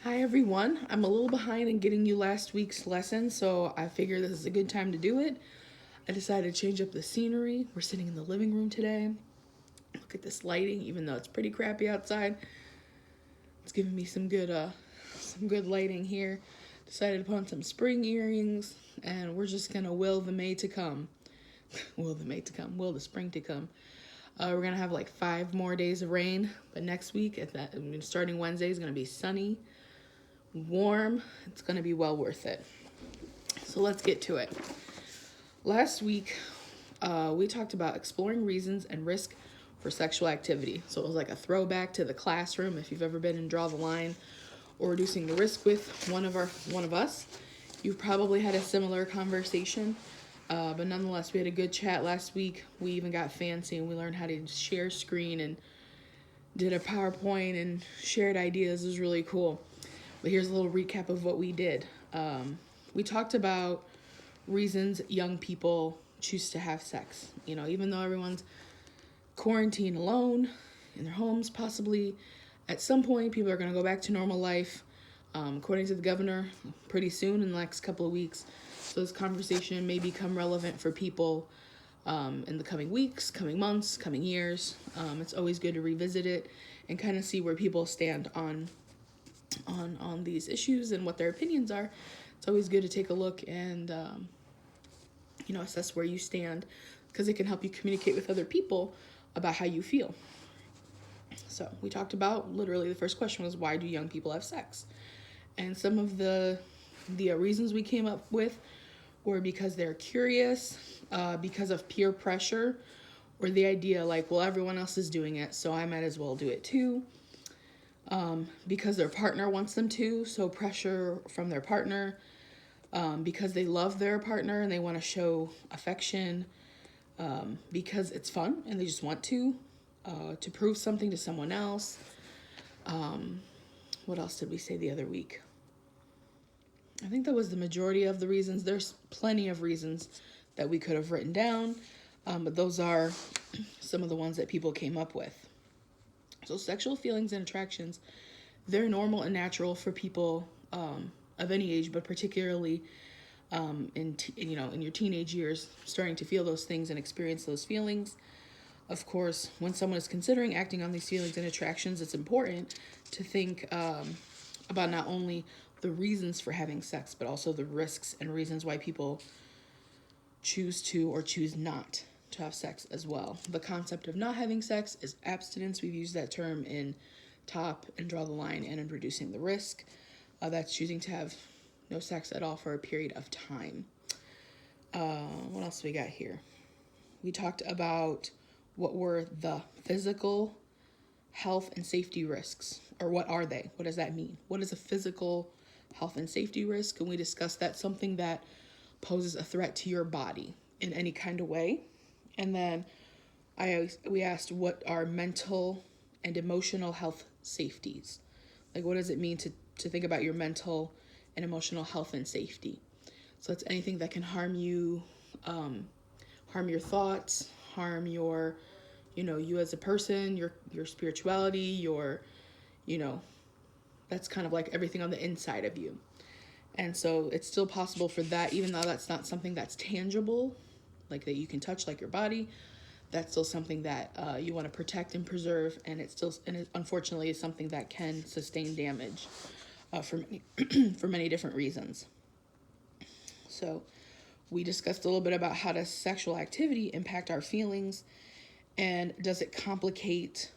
Hi everyone. I'm a little behind in getting you last week's lesson, so I figured this is a good time to do it. I decided to change up the scenery. We're sitting in the living room today. Look at this lighting, even though it's pretty crappy outside. It's giving me some good lighting here. Decided to put on some spring earrings, and we're just gonna will the May to come. Will the May to come. Will the spring to come. We're gonna have like 5 more days of rain, but next week, starting Wednesday, is gonna be sunny, warm. It's going to be well worth it. So let's get to it. Last week, we talked about exploring reasons and risk for sexual activity. So it was like a throwback to the classroom. If you've ever been in Draw the Line or reducing the risk with one of us, you've probably had a similar conversation. But nonetheless, we had a good chat last week. We even got fancy and we learned how to share screen and did a PowerPoint and shared ideas. It was really cool. But here's a little recap of what we did. We talked about reasons young people choose to have sex. You know, even though everyone's quarantined alone in their homes, possibly at some point people are going to go back to normal life, according to the governor, pretty soon in the next couple of weeks. So this conversation may become relevant for people in the coming weeks, coming months, coming years. It's always good to revisit it and kind of see where people stand on these issues and what their opinions are. It's always good to take a look and assess where you stand, because it can help you communicate with other people about how you feel. So we talked about, literally the first question was, why do young people have sex? And some of the reasons we came up with were because they're curious, because of peer pressure, or the idea like, well, everyone else is doing it, so I might as well do it too. Because their partner wants them to, so pressure from their partner, because they love their partner and they want to show affection, because it's fun and they just want to prove something to someone else. What else did we say the other week? I think that was the majority of the reasons. There's plenty of reasons that we could have written down, but those are some of the ones that people came up with. So sexual feelings and attractions, they're normal and natural for people of any age, but particularly in your teenage years, starting to feel those things and experience those feelings. Of course, when someone is considering acting on these feelings and attractions, it's important to think about not only the reasons for having sex, but also the risks and reasons why people choose to or choose not to have sex as well. The concept of not having sex is abstinence. We've used that term in TOP and Draw the Line and in Reducing the Risk. That's choosing to have no sex at all for a period of time. What else we got here? We talked about what were the physical health and safety risks, or what are they? What does that mean? What is a physical health and safety risk? And we discussed that something that poses a threat to your body in any kind of way. And then we asked, what are mental and emotional health safeties? Like, what does it mean to think about your mental and emotional health and safety? So it's anything that can harm you, harm your thoughts, harm your, you as a person, your spirituality, that's kind of like everything on the inside of you. And so it's still possible for that, even though that's not something that's tangible, like that you can touch, like your body. That's still something that you want to protect and preserve, and it unfortunately is something that can sustain damage for for many different reasons. So we discussed a little bit about how does sexual activity impact our feelings, and does it complicate,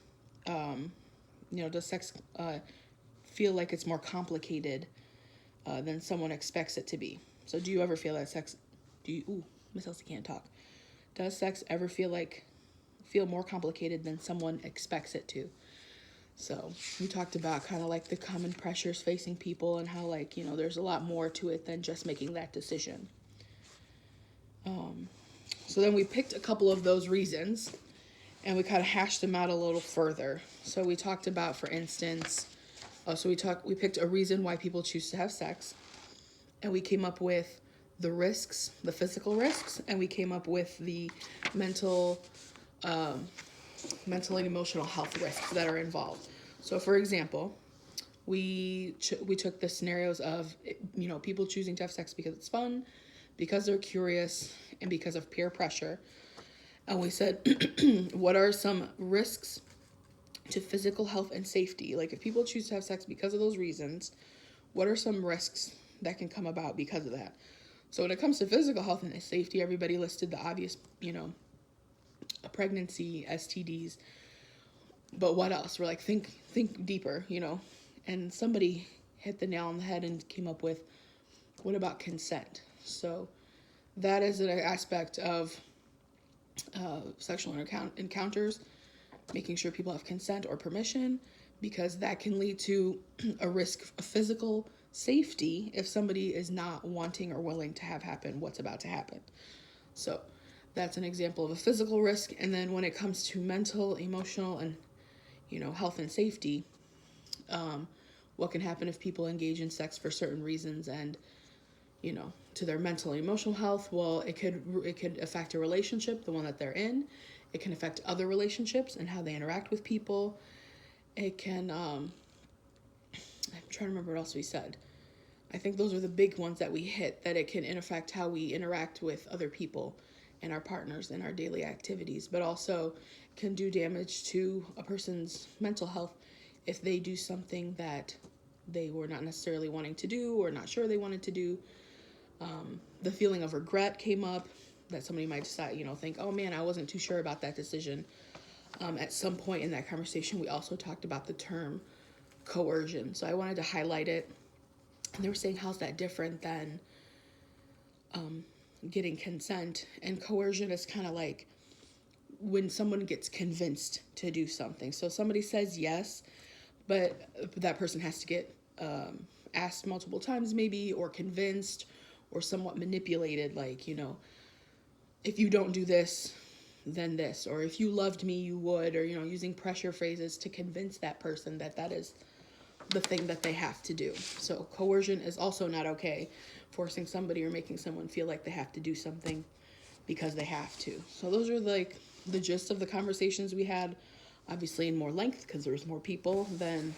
does sex feel like it's more complicated than someone expects it to be? So do you ever feel that Miss Elsie can't talk. Does sex ever feel more complicated than someone expects it to? So we talked about kind of like the common pressures facing people and how there's a lot more to it than just making that decision. So then we picked a couple of those reasons and we kind of hashed them out a little further. So we talked about, for instance, we picked a reason why people choose to have sex, and we came up with the risks, the physical risks, and we came up with the mental and emotional health risks that are involved. So for example, we took the scenarios of, people choosing to have sex because it's fun, because they're curious, and because of peer pressure. And we said, what are some risks to physical health and safety? Like, if people choose to have sex because of those reasons, what are some risks that can come about because of that? So when it comes to physical health and safety, everybody listed the obvious, a pregnancy, STDs. But what else? We're like, think deeper, And somebody hit the nail on the head and came up with, what about consent? So that is an aspect of sexual encounters, making sure people have consent or permission, because that can lead to a risk of physical safety if somebody is not wanting or willing to have happen what's about to happen. So that's an example of a physical risk. And then when it comes to mental, emotional, and health and safety, what can happen if people engage in sex for certain reasons and to their mental and emotional health? Well, it could affect a relationship, the one that they're in. It can affect other relationships and how they interact with people. It can I'm trying to remember what else we said. I think those are the big ones that we hit, that it can affect how we interact with other people and our partners in our daily activities, but also can do damage to a person's mental health if they do something that they were not necessarily wanting to do or not sure they wanted to do. The feeling of regret came up, that somebody might decide, think, oh man, I wasn't too sure about that decision. At some point in that conversation, we also talked about the term coercion. So I wanted to highlight it. And they were saying, how's that different than getting consent? And coercion is kind of like when someone gets convinced to do something. So somebody says yes, but that person has to get asked multiple times maybe, or convinced, or somewhat manipulated, like, if you don't do this, then this, or if you loved me, you would, or, using pressure phrases to convince that person that is the thing that they have to do. So coercion is also not okay, forcing somebody or making someone feel like they have to do something because they have to. So those are like the gist of the conversations we had, obviously in more length because there was more people than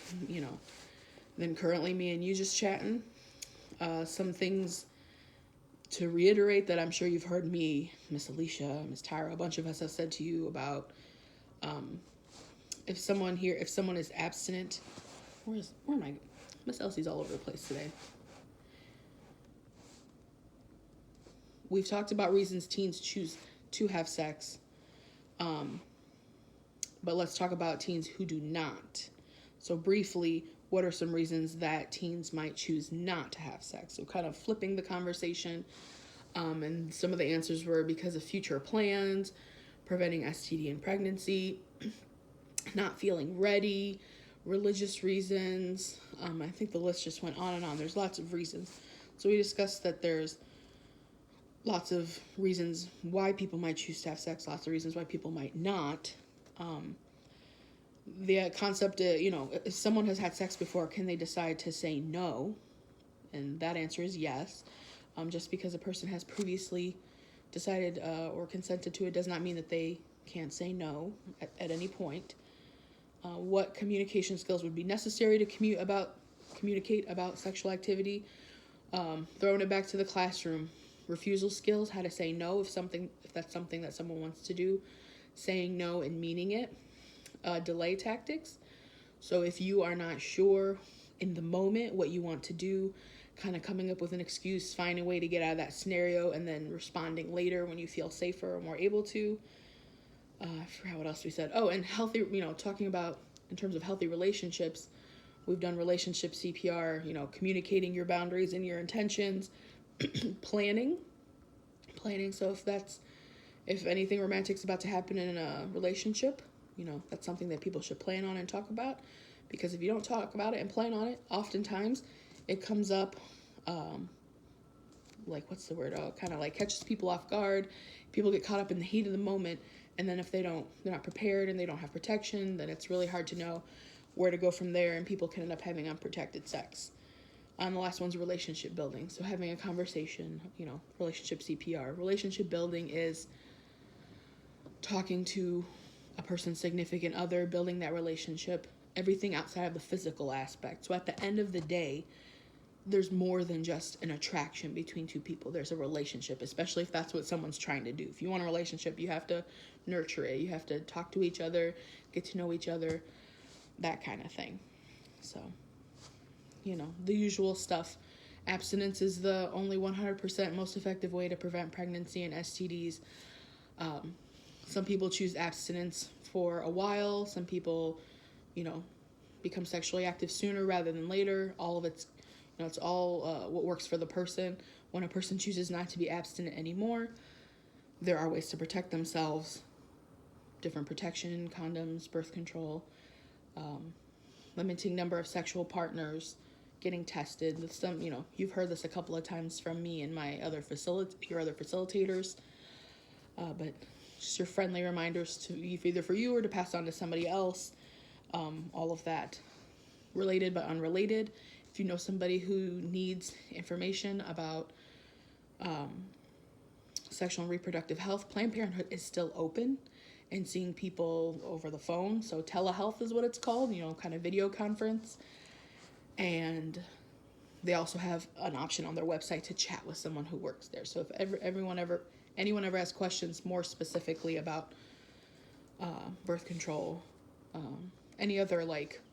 currently me and you just chatting. Some things to reiterate that I'm sure you've heard me, Miss Alicia, Miss Tyra, a bunch of us have said to you about if someone is abstinent. Where am I? Miss Elsie's all over the place today. We've talked about reasons teens choose to have sex, but let's talk about teens who do not. So briefly, what are some reasons that teens might choose not to have sex? So kind of flipping the conversation, and some of the answers were because of future plans, preventing STD and pregnancy, not feeling ready, religious reasons. I think the list just went on and on. There's lots of reasons. So we discussed that there's lots of reasons why people might choose to have sex, lots of reasons why people might not. The concept, if someone has had sex before, can they decide to say no? And that answer is yes. Just because a person has previously decided or consented to it does not mean that they can't say no at any point. What communication skills would be necessary to communicate about sexual activity? Throwing it back to the classroom, refusal skills, how to say no if that's something that someone wants to do, saying no and meaning it. Delay tactics. So if you are not sure in the moment what you want to do, kind of coming up with an excuse, finding a way to get out of that scenario, and then responding later when you feel safer or more able to. I forgot what else we said. Oh, and healthy, talking about in terms of healthy relationships, we've done relationship CPR, communicating your boundaries and your intentions, planning. So if anything romantic's about to happen in a relationship, that's something that people should plan on and talk about, because if you don't talk about it and plan on it, oftentimes it comes up, kind of like catches people off guard. People get caught up in the heat of the moment, and then if they're not prepared and they don't have protection, then it's really hard to know where to go from there, and people can end up having unprotected sex. The last one's relationship building. So having a conversation, relationship CPR. Relationship building is talking to a person's significant other, building that relationship, everything outside of the physical aspect. So at the end of the day, there's more than just an attraction between two people. There's a relationship, especially if that's what someone's trying to do. If you want a relationship, you have to nurture it. You have to talk to each other, get to know each other, that kind of thing. So, the usual stuff. Abstinence is the only 100% most effective way to prevent pregnancy and STDs. Some people choose abstinence for a while. Some people, become sexually active sooner rather than later. All of it's, it's all what works for the person. When a person chooses not to be abstinent anymore, there are ways to protect themselves. Different protection, condoms, birth control, limiting number of sexual partners, getting tested. Some, you've heard this a couple of times from me and my other facilitators. But just your friendly reminders to either for you or to pass on to somebody else. All of that, related but unrelated. If you know somebody who needs information about sexual and reproductive health, Planned Parenthood is still open and seeing people over the phone. So telehealth is what it's called, kind of video conference. And they also have an option on their website to chat with someone who works there. So if anyone ever has questions more specifically about birth control, any other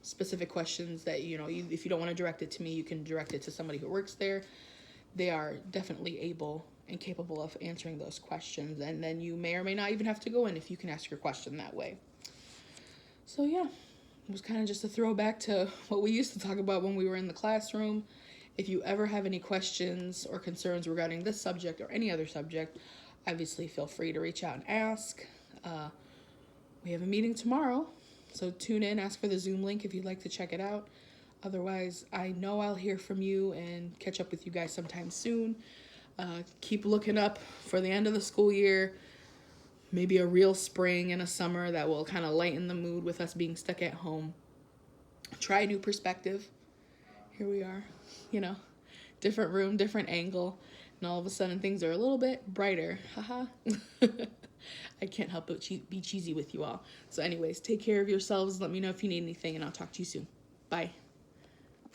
specific questions that if you don't want to direct it to me, you can direct it to somebody who works there. They are definitely able and capable of answering those questions, and then you may or may not even have to go in if you can ask your question that way. So yeah, it was kind of just a throwback to what we used to talk about when we were in the classroom. If you ever have any questions or concerns regarding this subject or any other subject, obviously feel free to reach out and ask. We have a meeting tomorrow, so tune in, ask for the Zoom link if you'd like to check it out. Otherwise, I know I'll hear from you and catch up with you guys sometime soon. Keep looking up for the end of the school year, maybe a real spring and a summer that will kind of lighten the mood with us being stuck at home. Try a new perspective. Here we are, different room, different angle, and all of a sudden things are a little bit brighter. Haha. I can't help but be cheesy with you all. So anyways, take care of yourselves. Let me know if you need anything, and I'll talk to you soon. Bye.